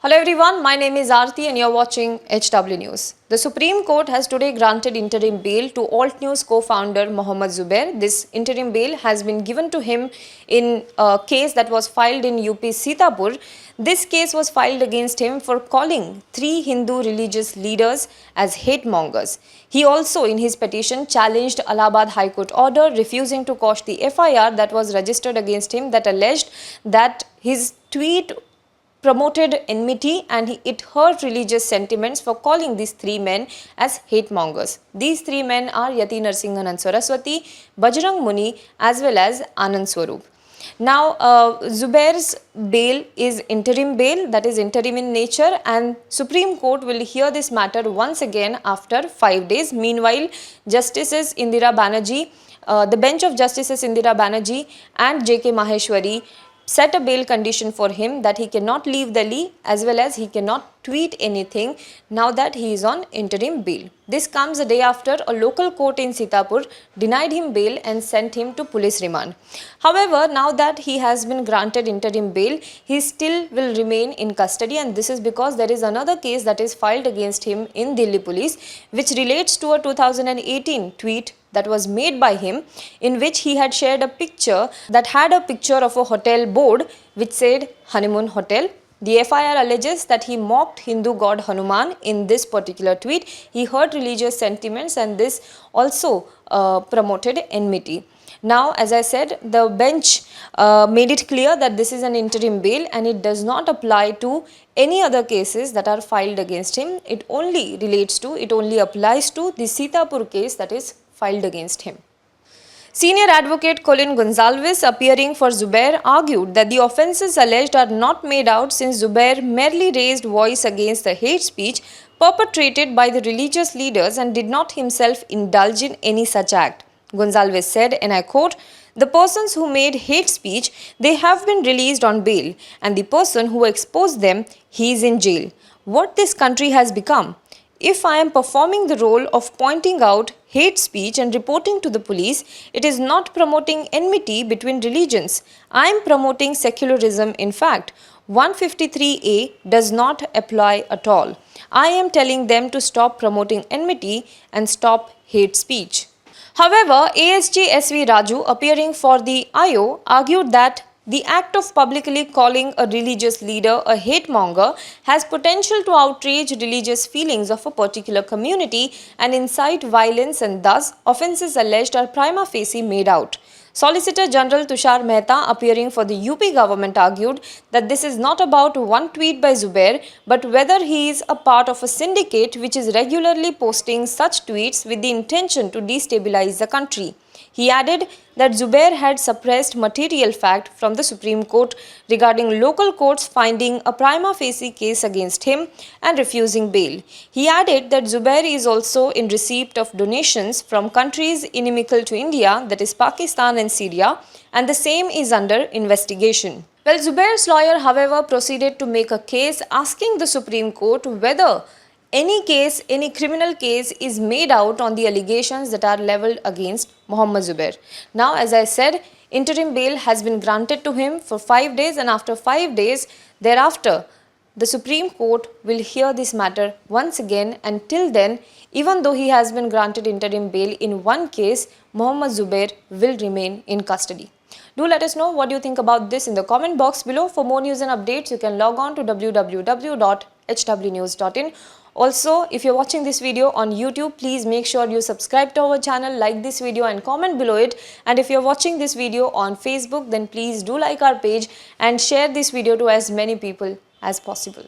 Hello everyone, my name is Aarti and you're watching HW News. The Supreme Court has today granted interim bail to Alt News co-founder Mohammed Zubair. This interim bail has been given to him in a case that was filed in UP Sitapur. This case was filed against him for calling 3 Hindu religious leaders as hatemongers. He also in his petition challenged Allahabad High Court order refusing to quash the FIR that was registered against him that alleged that his tweet promoted enmity and it hurt religious sentiments for calling these 3 men as hatemongers. These 3 men are Yati Narasinghanand Saraswati, Bajrang Muni as well as Anand, Swaroop. Now, Zubair's bail is interim bail, that is interim in nature, and Supreme Court will hear this matter once again after 5 days. Meanwhile, Justices Indira Banerjee, the bench of Justices Indira Banerjee and J.K. Maheshwari set a bail condition for him that he cannot leave Delhi as well as he cannot tweet anything now that he is on interim bail. This comes a day after a local court in Sitapur denied him bail and sent him to police remand. However, now that he has been granted interim bail, he still will remain in custody, and this is because there is another case that is filed against him in Delhi police which relates to a 2018 tweet that was made by him in which he had shared a picture that had a picture of a hotel board which said Honeymoon Hotel. The FIR alleges that he mocked Hindu god Hanuman in this particular tweet. He hurt religious sentiments and this also promoted enmity. Now, as I said, the bench made it clear that this is an interim bail and it does not apply to any other cases that are filed against him. It only applies to the Sitapur case that is filed against him. Senior advocate Colin Gonsalves, appearing for Zubair, argued that the offences alleged are not made out since Zubair merely raised voice against the hate speech perpetrated by the religious leaders and did not himself indulge in any such act. Gonsalves said, and I quote, "The persons who made hate speech, they have been released on bail, and the person who exposed them, he is in jail. What this country has become. If I am performing the role of pointing out hate speech and reporting to the police, it is not promoting enmity between religions. I am promoting secularism. In fact, 153A does not apply at all. I am telling them to stop promoting enmity and stop hate speech." However, ASG SV Raju, appearing for the IO, argued that the act of publicly calling a religious leader a hatemonger has potential to outrage religious feelings of a particular community and incite violence, and thus offences alleged are prima facie made out. Solicitor General Tushar Mehta, appearing for the UP government, argued that this is not about one tweet by Zubair, but whether he is a part of a syndicate which is regularly posting such tweets with the intention to destabilize the country. He added that Zubair had suppressed material fact from the Supreme Court regarding local courts finding a prima facie case against him and refusing bail. He added that Zubair is also in receipt of donations from countries inimical to India, that is Pakistan and Syria, and the same is under investigation. Well, Zubair's lawyer, however, proceeded to make a case asking the Supreme Court whether any criminal case is made out on the allegations that are levelled against Mohammed Zubair. Now, as I said, interim bail has been granted to him for 5 days, and after 5 days thereafter, the Supreme Court will hear this matter once again. Until then, even though he has been granted interim bail in one case, Mohammed Zubair will remain in custody. Do let us know what you think about this in the comment box below. For more news and updates, you can log on to www.hwnews.in. Also, if you're watching this video on YouTube, please make sure you subscribe to our channel, like this video and comment below it. And if you're watching this video on Facebook, then please do like our page and share this video to as many people as possible.